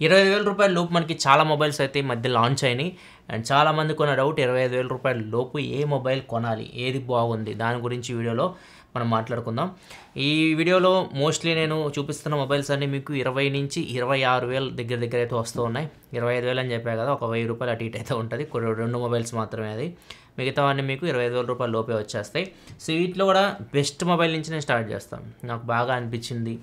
రూ. 25,000 లోపు మనకి చాలా మొబైల్స్ అయితే ఈ మధ్య లాంచ్ అయినాయి. అండ్ చాలామందికి ఉన్న డౌట్ రూ. 25,000 లోపు ఏ మొబైల్ కొనాలి? ఏది బాగుంది? దాని గురించి వీడియోలో మనం మాట్లాడుకుందాం. ఈ వీడియోలో మోస్ట్లీ నేను చూపిస్తున్న మొబైల్స్ అన్నీ మీకు 20 నుంచి 26,000 దగ్గర అయితే వస్తూ ఉన్నాయి. 25,000 అని చెప్పా కదా, ఒక ₹1,000 అటు ఇటు అయితే ఉంటుంది. రెండు మొబైల్స్ మాత్రమే అది. మిగతావన్నీ మీకు రూ. 25,000 లోపే వచ్చేస్తాయి. సో వీటిలో కూడా బెస్ట్ మొబైల్ నుంచి నేను స్టార్ట్ చేస్తాను. నాకు బాగా అనిపించింది,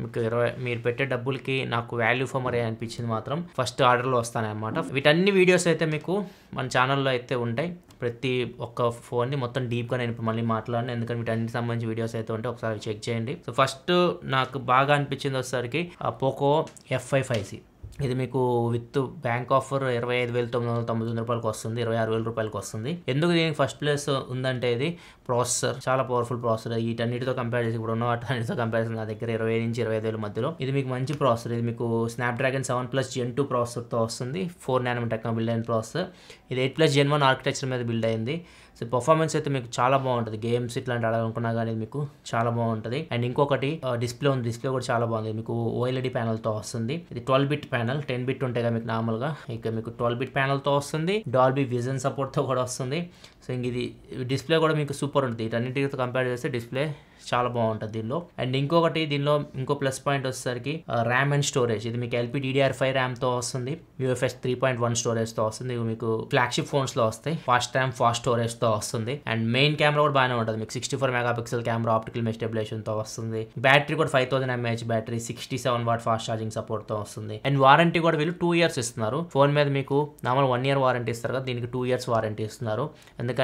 మీకు మీరు పెట్టే డబ్బులకి నాకు వాల్యూ ఫర్ మనీ అనిపించింది మాత్రం ఫస్ట్ ఆర్డర్లో వస్తానన్నమాట. వీటన్ని వీడియోస్ అయితే మీకు మన ఛానల్లో అయితే ఉంటాయి. ప్రతి ఒక్క ఫోన్ని మొత్తం డీప్గా నేను ఇప్పుడు మళ్ళీ మాట్లాడను, ఎందుకంటే వీటన్నిటికి సంబంధించి వీడియోస్ అయితే ఉంటాయి. ఒకసారి చెక్ చేయండి. సో ఫస్ట్ నాకు బాగా అనిపించింది వచ్చేసరికి పోకో F5 5C. ఇది మీకు విత్ బ్యాంక్ ఆఫర్ ₹25,999 వస్తుంది, ₹26,000 వస్తుంది. ఎందుకు దీనికి ఫస్ట్ ప్లేస్ ఉందంటే ఇది ప్రాసెసర్ చాలా పవర్ఫుల్ ప్రాసెసర్. వీటన్నిటితో కంపేర్ చేసి ఇప్పుడు ఉన్న వాటితో కంపారిజన్ నా దగ్గర 20 నుంచి 25,000 మధ్యలో ఇది మీకు మంచి ప్రాసెసర్. ఇది మీకు స్నాప్డ్రాగన్ 7+ Gen 2 ప్రాసెసర్తో వస్తుంది. 4 nm టెక్నో బిల్డ్ అయిన ప్రాసెసర్. ఇది 8+ Gen 1 ఆర్కిటెక్చర్ మీద బిల్డ్ అయింది. సో పర్ఫార్మెన్స్ అయితే మీకు చాలా బాగుంటుంది. గేమ్స్ ఇట్లాంటి ఆడాలనుకున్నా కానీ మీకు చాలా బాగుంటుంది. అండ్ ఇంకొకటి డిస్ప్లే ఉంది. డిస్ప్లే కూడా చాలా బాగుంది. మీకు OLED ప్యానల్తో వస్తుంది. ఇది 12-bit ప్యానల్. 10-bit ఉంటాయి కదా మీకు నార్మల్గా, ఇక మీకు 12-bit ప్యానల్తో వస్తుంది. డాల్బీ విజన్ సపోర్ట్తో కూడా వస్తుంది. సో ఇంక ఇది డిస్ప్లే కూడా మీకు సూపర్ ఉంటుంది. వీటన్నిటితో కంపేర్ చేస్తే డిస్ప్లే చాలా బాగుంటుంది దీనిలో. అండ్ ఇంకొకటి దీనిలో ఇంకో ప్లస్ పాయింట్ వచ్చేసరికి ర్యామ్ అండ్ స్టోరేజ్. ఇది మీకు LPDDR5 ర్యామ్తో వస్తుంది. UFS 3.1 స్టోరేజ్తో వస్తుంది. ఇవి మీకు ఫ్లాగ్షిప్ ఫోన్స్లో వస్తాయి. ఫాస్ట్ ర్యామ్ ఫాస్ట్ స్టోరేజ్తో వస్తుంది. అండ్ మెయిన్ కెమెరా కూడా బాగానే ఉంటుంది. మీకు 64 మెగాపిక్సెల్ కెమెరా ఆప్టికల్ ఇమేజ్ స్టెబిలైజేషన్తో వస్తుంది. బ్యాటరీ కూడా 5000 mAh battery, 67 watt fast charging సపోర్ట్తో వస్తుంది. అండ్ వారంటీ కూడా వీళ్ళు 2 years ఇస్తున్నారు. ఫోన్ మీద మీకు నార్మల్ 1 year వారంటీ ఇస్తారు కదా, దీనికి 2 years వారంటీ ఇస్తున్నారు. ఎందుకంటే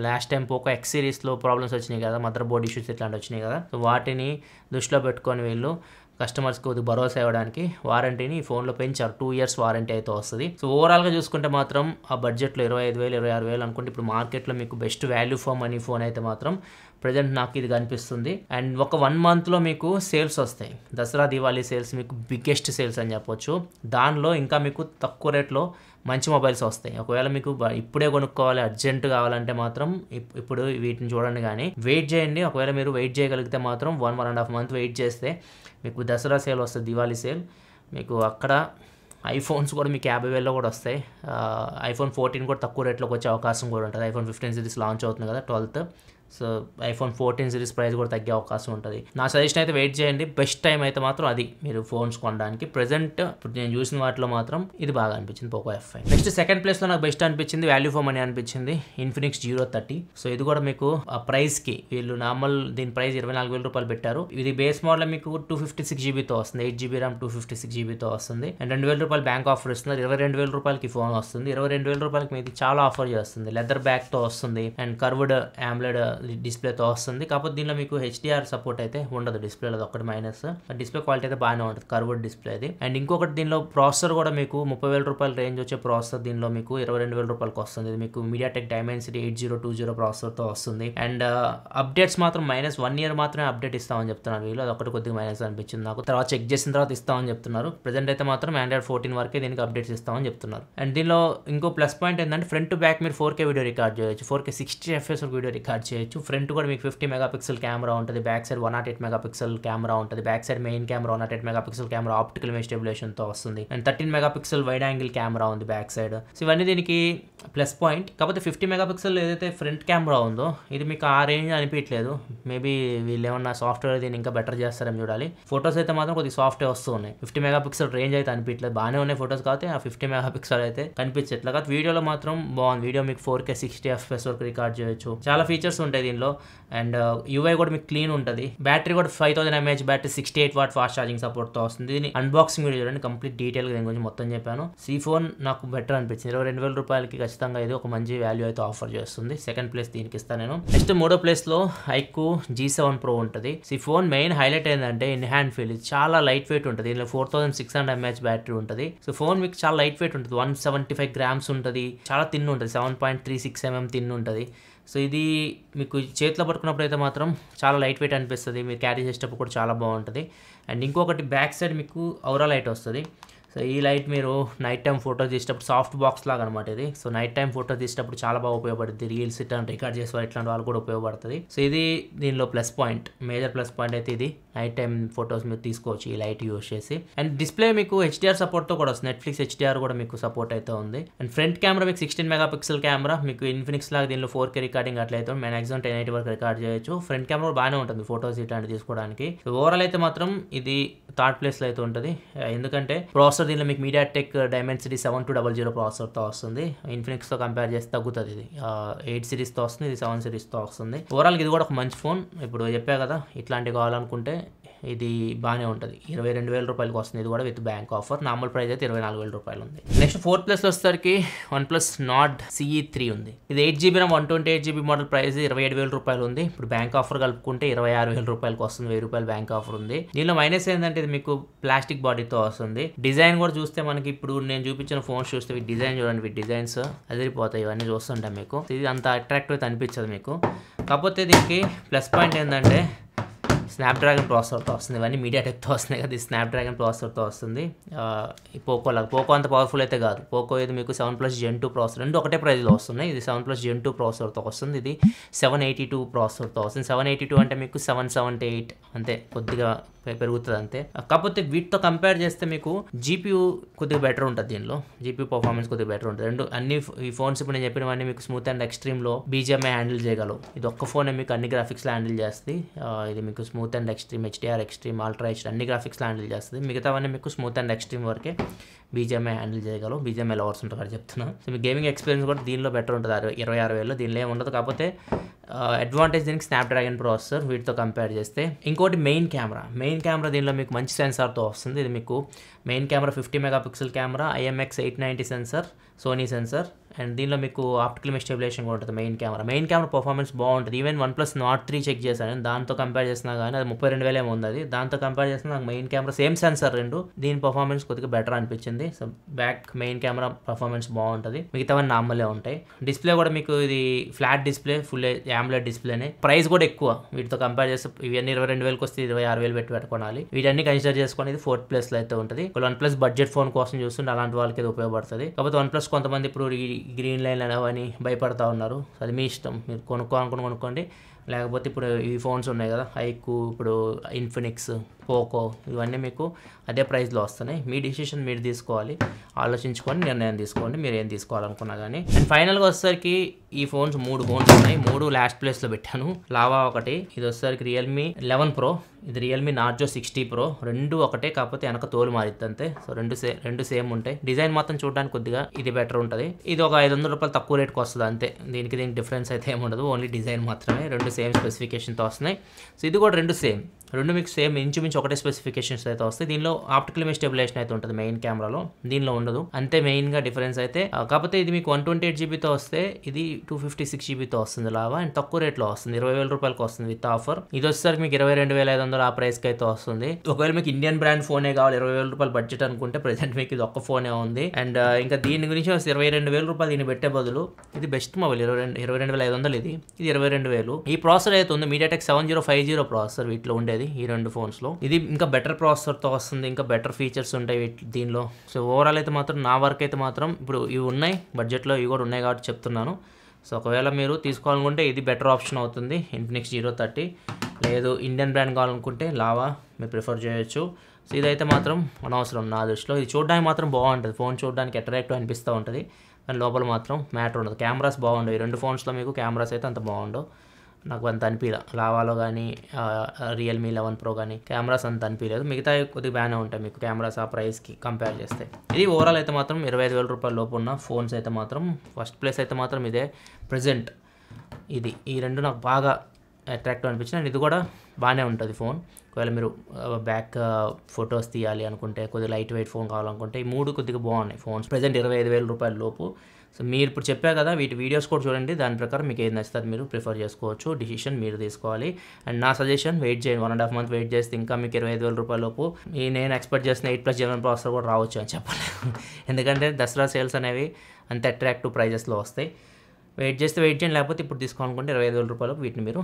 లాస్ట్ టైం పోకో X సిరీస్లో ప్రాబ్లమ్స్ వచ్చినాయి కదా, మదర్ బోర్డ్ ఇష్యూస్ ఇట్లాంటి వచ్చినాయి కదా. సో వాటిని దృష్టిలో పెట్టుకొని వీళ్ళు కస్టమర్స్కి కొద్దిగా భరోసా ఇవ్వడానికి వారంటీని ఈ ఫోన్లో పెంచారు. 2 years వారంటీ అయితే వస్తుంది. సో ఓవరాల్గా చూసుకుంటే మాత్రం ఆ బడ్జెట్లో 25,000 26,000 అనుకుంటే ఇప్పుడు మార్కెట్లో మీకు best value for money phone అయితే మాత్రం ప్రజెంట్ నాకు ఇది కనిపిస్తుంది. అండ్ ఒక 1 monthలో మీకు సేల్స్ వస్తాయి. దసరా దివాళీ సేల్స్ మీకు బిగ్గెస్ట్ సేల్స్ అని చెప్పొచ్చు. దానిలో ఇంకా మీకు తక్కువ రేట్లో మంచి మొబైల్స్ వస్తాయి. ఒకవేళ మీకు ఇప్పుడే కొనుక్కోవాలి, అర్జెంట్ కావాలంటే మాత్రం ఇప్పుడు వీటిని చూడండి, కానీ వెయిట్ చేయండి. ఒకవేళ మీరు వెయిట్ చేయగలిగితే మాత్రం 1.5 month వెయిట్ చేస్తే మీకు దసరా సేల్ వస్తుంది, దివాళీ సేల్. మీకు అక్కడ ఐఫోన్స్ కూడా మీకు 50,000లో కూడా వస్తాయి. iPhone 14 కూడా తక్కువ రేట్లోకి వచ్చే అవకాశం కూడా ఉంటుంది. iPhone 15 సిరీస్ లాంచ్ అవుతుంది కదా 12th. So iPhone 14 series price కూడా తగ్గే అవకాశం ఉంటుంది. నా సజెషన్ అయితే వెయిట్ చేయండి. బెస్ట్ టైం అయితే మాత్రం అది మీరు ఫోన్స్ కొనడానికి. ప్రెజెంట్ ఇప్పుడు నేను చూసిన వాటిలో మాత్రం ఇది బాగా అనిపించింది, పోకో F5. నెక్స్ట్ సెకండ్ ప్లేస్లో నాకు బెస్ట్ అనిపించింది, వాల్యూ ఫర్ మనీ అనిపించింది, ఇన్ఫినిక్స్ Giro 30. సో ఇది కూడా మీకు ఆ ప్రైస్కి వీళ్ళు నార్మల్ దీని ప్రైస్ ₹24,000 పెట్టారు. ఇది బేస్ మోడల్ మీకు 256GB తో వస్తుంది. 8GB RAM 256GB తో వస్తుంది. అండ్ ₹2,000 బ్యాంక్ ఆఫర్ ఇస్తున్నారు. ₹22,000 ఫోన్ వస్తుంది. ₹22,000 మీకు చాలా ఆఫర్ చేస్తుంది. లెదర్ బ్యాగ్తో వస్తుంది అండ్ కర్వ్డ్ AMOLED డిస్ప్లేతో వస్తుంది. కాకపోతే దీనిలో మీకు HDR సపోర్ట్ అయితే ఉండదు. డిస్ప్లేలో ఒకటి మైనస్. డిస్ప్లే క్వాలిటీ అయితే బాగానే ఉంటుంది, కర్వ్డ్ డిస్ప్లే అది. అండ్ ఇంకొకటి దీనిలో ప్రాసెసర్ కూడా మీకు ₹30,000 రేంజ్ వచ్చే ప్రాసెసర్ దీనిలో మీకు ₹22,000 వస్తుంది. ఇది మీకు MediaTek Dimensity 8020 ప్రాసెసర్తో వస్తుంది. అండ్ అప్డేట్స్ మాత్రం -1 year మాత్రమే అప్డేట్ ఇస్తామని చెప్తున్నారు వీళ్ళు. అది ఒకటి కొద్దిగా మైనస్ అనిపించింది నాకు. తర్వాత చెక్ చేసిన తర్వాత ఇస్తామని చెప్తున్నారు. ప్రెజెంట్ అయితే మాత్రం Android 14 వరకే దీనికి అప్డేట్స్ ఇస్తామని చెప్తున్నారు. అండ్ దీనిలో ఇంకో ప్లస్ పాయింట్ ఏంటంటే ఫ్రంట్ టు బ్యాక్ మీరు 4K వీడియో రికార్డ్ చేయొచ్చు. 4K 60 FPS వీడియో రికార్డ్ చేయొచ్చు. ఫ్రంట్ కూడా మీకు 50 మెగాపిక్సెల్ కెమెరా ఉంటుంది. బ్యాక్ సైడ్ 108 మెగాపిక్సెల్ కెమెరా ఉంటుంది. Back side main camera 108 megapixel camera optical image స్టెబిలైజేషన్తో వస్తుంది. And 13 megapixel wide angle camera ఉంది బ్యాక్ సైడ్. సో ఇవన్నీ దీనికి ప్లస్ పాయింట్. కాకపోతే 50 మెగాపిక్సెల్ ఏదైతే ఫ్రంట్ కెమెరా ఉందో ఇది మీకు ఆ రేంజ్ అనిపించలేదు. మేబీ వీళ్ళు ఏమన్నా సాఫ్ట్వేర్ దీన్ని ఇంకా బెటర్ చేస్తారని చూడాలి. ఫొటోస్ అయితే మాత్రం కొద్దిగా సాఫ్ట్వేర్ వస్తూ ఉన్నాయి. 50 మెగాపిక్సెల్ రేంజ్ అయితే అనిపించలేదు. బాగానే ఉన్నాయి ఫొటోస్, కాబట్టి ఆ 50 మెగాపిక్సెల్ అయితే కనిపించట్లేదు. కాబట్టి వీడియోలో మాత్రం బాగుంది. వీడియో మీకు 4K 60 FPS వరకు రికార్డ్ చేయొచ్చు. చాలా ఫీచర్స్ ఉంటాయి దీనిలో. అండ్ UI కూడా మీకు క్లీన్ ఉంటుంది. బ్యాటరీ కూడా 5000 mAh battery, 68 watt fast charging సపోర్ట్తో వస్తుంది. దీని అన్బాక్సింగ్ వీడియో చూడండి, కంప్లీట్ డీటెయిల్గా దీని గురించి మొత్తం చెప్పాను. ఈ ఫోన్ నాకు బెటర్ అనిపించింది. ₹22,000 ఖచ్చితంగా ఇది ఒక మంచి వాల్యూ అయితే ఆఫర్ చేస్తుంది. సెకండ్ ప్లేస్ దీనికి ఇస్తాను నేను. నెక్స్ట్ మూడో ప్లేస్లో iQOO G7 Pro ఉంటుంది. ఈ ఫోన్ మెయిన్ హైలైట్ ఏంటంటే ఇన్ హ్యాండ్ ఫీల్. ఇది చాలా లైట్ వెయిట్ ఉంటుంది. దీనిలో 4600 mAh బ్యాటరీ ఉంటుంది. సో ఫోన్ మీకు చాలా లైట్ వెయిట్ ఉంటుంది. 175 grams ఉంటుంది. చాలా థిన్ ఉంటుంది. 7.36 mm థిన్ ఉంటుంది. సో ఇది మీకు చేతిలో పట్టుకున్నప్పుడు అయితే మాత్రం చాలా లైట్ వెయిట్ అనిపిస్తుంది. మీరు క్యారీ చేసేటప్పుడు కూడా చాలా బాగుంటుంది. అండ్ ఇంకొకటి బ్యాక్ సైడ్ మీకు ఔరా లైట్ వస్తుంది. సో సో ఈ లైట్ మీరు నైట్ టైం ఫోటో తీసేటప్పుడు సాఫ్ట్ బాక్స్ లాగా అనమాట ఇది. సో నైట్ టైం ఫోటో తీసేటప్పుడు చాలా బాగా ఉపయోగపడుతుంది. రీల్స్ ఇట్లా రికార్డ్ చేసే ఇట్లాంటి వాళ్ళు కూడా ఉపయోగపడుతుంది. సో ఇది దీనిలో plus point, major plus point అయితే ఇది. నైట్ టైం ఫొటోస్ మీరు తీసుకోవచ్చు ఈ లైట్ యూస్ చేసి. అండ్ డిస్ప్లే మీకు హెచ్డిఆర్ సపోర్ట్తో కూడా వస్తుంది. నెట్ఫ్లిక్స్ హెచ్డిఆర్ కూడా మీకు సపోర్ట్ అయితే ఉంది. అండ్ ఫ్రంట్ కెమెరా మీకు 16 మెగాపిక్సెల్ కెమెరా, మీకు ఇన్ఫినిక్స్ లాగా దీనిలో 4K రికార్డింగ్ అట్లయితే మ్యాక్సిమం 1080 వరకు రికార్డ్ చేయొచ్చు. ఫ్రంట్ కెమెరా బాగానే ఉంటుంది ఫోటోస్ ఇట్లాంటి తీసుకోవడానికి. ఓవరాల్ అయితే మాత్రం ఇది థర్డ్ ప్లేస్లో అయితే ఉంటుంది. ఎందుకంటే ప్రాసెసర్ దీనిలో మీకు మీడియాటెక్ డైమెన్సిటీ 7200 ప్రాసెసర్తో వస్తుంది. ఇన్ఫినిక్స్తో కంపేర్ చేస్తే తగ్గుతుంది. ఇది 8 సిరీస్తో వస్తుంది, ఇది 7 సిరీస్తో వస్తుంది. ఓవరాల్ ఇది కూడా ఒక మంచి ఫోన్. ఇప్పుడు చెప్పా కదా, ఇట్లాంటివి కావాలనుకుంటే ఇది బాగానే ఉంటుంది. 22,000 రూపాయలకి వస్తుంది. ఇది కూడా with bank offer. Normal price అయితే 24,000 రూపాయలు ఉంది. నెక్స్ట్ 4th ప్లేస్లో వచ్చేసరికి OnePlus Nord CE3 ఉంది. ఇది 8GB RAM 128GB model price 27,000 రూపాయలు ఉంది. ఇప్పుడు బ్యాంక్ ఆఫర్ కలుపుకుంటే 26,000 రూపాయలకు వస్తుంది. 1000 రూపాయలు బ్యాంక్ ఆఫర్ ఉంది. దీనిలో మైనస్ ఏంటంటే ఇది మీకు ప్లాస్టిక్ బాడీతో వస్తుంది. డిజైన్ కూడా చూస్తే మనకి ఇప్పుడు నేను చూపించిన ఫోన్స్ చూస్తే డిజైన్ చూడండి, డిజైన్స్ అదిరిపోతాయి. ఇవన్నీ చూస్తుంటాం మీకు ఇది అంత అట్రాక్టివ్ అయితే అనిపించదు మీకు. కాకపోతే దీనికి ప్లస్ పాయింట్ ఏంటంటే స్నాప్డ్రాగన్ ప్రాసెసర్తో వస్తుంది. ఇవన్నీ మీడియాటెక్తో వస్తున్నాయి కదా, ఇది స్నాప్డ్రాగన్ ప్రాసెసర్తో వస్తుంది. ఈ పోకో అంత పవర్ఫుల్ అయితే కాదు. పోకో ఇది మీకు 7+ Gen 2 ప్రాసెసర్, రెండు ఒకటే ప్రైస్లో వస్తున్నాయి. ఇది 7+ Gen 2 ప్రాసెసర్తో వస్తుంది. ఇది 782 ప్రాసెసర్తో వస్తుంది. 782 అంటే మీకు 778 అంతే, కొద్దిగా పెరుగుతుంది అంతే. కాకపోతే వీటితో కంపేర్ చేస్తే మీకు జీపీయూ కొద్దిగా బెటర్ ఉంటుంది. దీనిలో జీపీయూ పర్ఫార్మెన్స్ కొద్దిగా బెటర్ ఉంటుంది. అన్ని ఈ ఫోన్స్ ఇప్పుడు నేను చెప్పినవన్నీ మీకు స్మూత్ అండ్ ఎక్స్ట్రీమ్లో BGMI హ్యాండిల్ చేయగలవు. ఇది ఒక్క ఫోనే మీకు అన్ని గ్రాఫిక్స్లో హ్యాండిల్ చేస్తుంది. ఇది మీకు smooth and extreme, HDR extreme, ultra HD అన్ని గ్రాఫిక్స్లో హ్యాండిల్ చేస్తుంది. మిగతావన్నీ మీకు స్మూత్ అండ్ ఎక్స్ట్రీమ్ వరకే BGMI హ్యాండిల్ చేయగలవు. BGMI లవర్స్ ఉంటారు కదా చెప్తున్నాను. సో మీ గేమింగ్ ఎక్స్పీరియన్స్ కూడా దీనిలో బెటర్ ఉంటుంది. 26,000లో దీనిలో ఏమి ఉండదు. కాకపోతే అడ్వాంటేజ్ దీనికి స్నాప్డ్రాగన్ ప్రాసెసర్ వీటితో కంపేర్ చేస్తే. ఇంకోటి మెయిన్ కెమెరా దీనిలో మీకు మంచి సెన్సార్తో వస్తుంది. ఇది మీకు main camera 50 megapixel camera, IMX890 sensor, Sony sensor. And దీనిలో మీకు ఆప్టికల్ స్టెబిలైజేషన్ కూడా ఉంటుంది. మెయిన్ కెమెరా పర్ఫార్మెన్స్ బాగుంటుంది. ఈవెన్ OnePlus Nord 3 చెక్ చేశాను, దాంతో కంపేర్ చేసినా కానీ అది 32,000 ఏమో ఉంది. అది దాంతో కంపేర్ చేసినా నాకు మెయిన్ కెమెరా సేమ్ సెన్సార్ రెండు, దీని పర్ఫార్మెన్స్ కొద్దిగా బెటర్ అనిపించింది. So back main camera performance బాగుంటుంది. మిగతావన్నీ నార్మలే ఉంటాయి. డిస్ప్లే కూడా మీకు ఇది ఫ్లాట్ డిస్ప్లే, ఫుల్ AMOLED డిస్ప్లేనే. ప్రైస్ కూడా ఎక్కువ వీటితో కంపేర్ చేస్తే. ఇవన్నీ 22,000కి వస్తే 26,000 పెట్టుకోవాలి. వీటన్ని కన్సిడర్ చేసుకొని ఇది 4th ప్లేస్లో అయితే ఉంటుంది. OnePlus బడ్జెట్ ఫోన్ కోసం చూస్తుంటే అలాంటి వాళ్ళకి ఇది ఉపయోగపడుతుంది. కాకపోతే OnePlus కొంతమంది ఇప్పుడు గ్రీన్ లైన్ అని భయపడతా ఉన్నారు. అది మీ ఇష్టం, మీరు కొనుక్కోండి. లేకపోతే ఇప్పుడు ఈ ఫోన్స్ ఉన్నాయి కదా, ఐక్యూ, ఇప్పుడు ఇన్ఫినిక్స్, పోకో, ఇవన్నీ మీకు అదే ప్రైస్లో వస్తున్నాయి. మీ డిసిషన్ మీరు తీసుకోవాలి, ఆలోచించుకొని నిర్ణయం తీసుకోండి మీరు ఏం తీసుకోవాలనుకున్నా కానీ. అండ్ ఫైనల్గా వచ్చేసరికి ఈ ఫోన్స్ 3 ఫోన్స్ ఉన్నాయి. 3 లాస్ట్ ప్లేస్లో పెట్టాను. లావా ఒకటి, ఇది వచ్చేసరికి Realme 11 Pro, ఇది Realme Narzo 60 Pro. రెండు ఒకటే, కాకపోతే వెనక తోలు మారిద్ది అంతే. సో రెండు సేమ్ ఉంటాయి. డిజైన్ మాత్రం చూడడానికి కొద్దిగా ఇది బెటర్ ఉంటుంది. ఇది ఒక 500 రూపాయలు తక్కువ రేట్కి వస్తుంది అంతే. దీనికి డిఫరెన్స్ అయితే ఏముండదు, ఓన్లీ డిజైన్ మాత్రమే. రెండు సేమ్ స్పెసిఫికేషన్తో వస్తున్నాయి. సో ఇది కూడా రెండు మీకు సేమ్ ఇంచుమించు ఒకటే స్పెసిఫికేషన్స్ అయితే వస్తాయి. దీనిలో ఆప్టికల్ స్టెబిలైజేషన్ అయితే ఉంటుంది మెయిన్ కెమెరాలో, దీనిలో ఉండదు అంతే మెయిన్గా డిఫరెన్స్ అయితే. కాకపోతే ఇది మీకు 128GBతో వస్తే ఇది 256GBతో వస్తుంది లావా. అండ్ తక్కువ రేట్లో వస్తుంది, 20,000 రూపాయలకి వస్తుంది విత్ ఆఫర్. ఇది వచ్చేసరికి మీకు 22,500 ఆ ప్రైస్కి అయితే వస్తుంది. ఒకవేళ మీకు ఇండియన్ బ్రాండ్ ఫోనే కావాలి, 20,000 రూపాయలు బడ్జెట్ అనుకుంటే ప్రెసెంట్ మీకు ఇది ఒక్క ఫోనే ఉంది. అండ్ ఇంకా దీని గురించి 22,000 రూపాయలు దీన్ని పెట్టే బదులు ఇది బెస్ట్ మొబైల్. 22,500 ఇది 22,000. ఈ ప్రాసెసర్ అయితే ఉంది MediaTek 7050 ప్రాసెసర్ వీటిలో ఉండేది ఈ రెండు ఫోన్స్లో. ఇది ఇంకా బెటర్ ప్రాసెసర్తో వస్తుంది, ఇంకా బెటర్ ఫీచర్స్ ఉంటాయి దీనిలో. సో ఓవరాల్ అయితే మాత్రం నా వర్క్ అయితే మాత్రం ఇప్పుడు ఇవి ఉన్నాయి బడ్జెట్లో, ఇవి కూడా ఉన్నాయి కాబట్టి చెప్తున్నాను. సో ఒకవేళ మీరు తీసుకోవాలనుకుంటే ఇది బెటర్ ఆప్షన్ అవుతుంది, ఇన్ఫినిక్స్ 030. లేదు ఇండియన్ బ్రాండ్ కావాలనుకుంటే లావా మీరు ప్రిఫర్ చేయొచ్చు. సో ఇదైతే మాత్రం అనవసరం నా దృష్టిలో. ఇది చూడడానికి మాత్రం బాగుంటుంది, ఫోన్ చూడడానికి అట్రాక్టివ్ అనిపిస్తూ ఉంటుంది, కానీ లోపల మాత్రం మ్యాటర్ ఉండదు. కెమెరాస్ బాగుండవు ఈ రెండు ఫోన్స్లో, మీకు కెమెరాస్ అయితే అంత బాగుండవు. నాకు అంత అనిపించలేదు లావాలో కానీ Realme 11 Pro కానీ కెమెరాస్ అంత అనిపించలేదు. మిగతా కొద్దిగా బాగానే ఉంటాయి మీకు కెమెరాస్ ఆ ప్రైస్కి కంపేర్ చేస్తే. ఇది ఓవరాల్ అయితే మాత్రం 25,000 రూపాయల లోపు ఉన్న ఫోన్స్ అయితే మాత్రం ఫస్ట్ ప్లేస్ అయితే మాత్రం ఇదే ప్రజెంట్. ఈ రెండు నాకు బాగా అట్రాక్టివ్ అనిపించింది. అండ్ ఇది కూడా బాగానే ఉంటుంది ఫోన్. ఒకవేళ మీరు బ్యాక్ ఫొటోస్ తీయాలి అనుకుంటే, కొద్దిగా లైట్ వెయిట్ ఫోన్ కావాలనుకుంటే, ఈ మూడు కొద్దిగా బాగున్నాయి ఫోన్స్ ప్రజెంట్ 25,000 రూపాయల లోపు. సో మీరు ఇప్పుడు చెప్పా కదా, వీటి వీడియోస్ కూడా చూడండి, దాని ప్రకారం మీకు ఏది నచ్చుతుంది మీరు ప్రిఫర్ చేసుకోవచ్చు, డిసిషన్ మీరు తీసుకోవాలి. అండ్ నా సజెషన్ వెయిట్ చేయండి, 1.5 month వెయిట్ చేస్తే ఇంకా మీకు 25,000 రూపాయల లోపు నేను ఎక్స్పెక్ట్ చేసిన 8+ Gen 1 ప్రాసెసర్ కూడా రావచ్చు అని చెప్పలేము. ఎందుకంటే దసరా సేల్స్ అనేవి అంత అట్రాక్టివ్ ప్రైజెస్లో వస్తాయి. వెయిట్ చేయండి, లేకపోతే ఇప్పుడు తీసుకోవాలనుకుంటే 25,000 రూపాయలకు వీటిని మీరు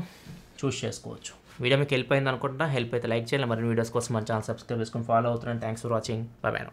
చూస్ చేసుకోవచ్చు. వీడియో మీకు హెల్ప్ అయింది అనుకుంటా. హెల్ప్ అయితే లైక్ చేయాలి, మరిన్ని వీడియోస్ కోసం మన ఛానల్ సబ్స్క్రైబ్ చేసుకొని ఫాలో అవుతున్నాను. Thanks for watching. By by.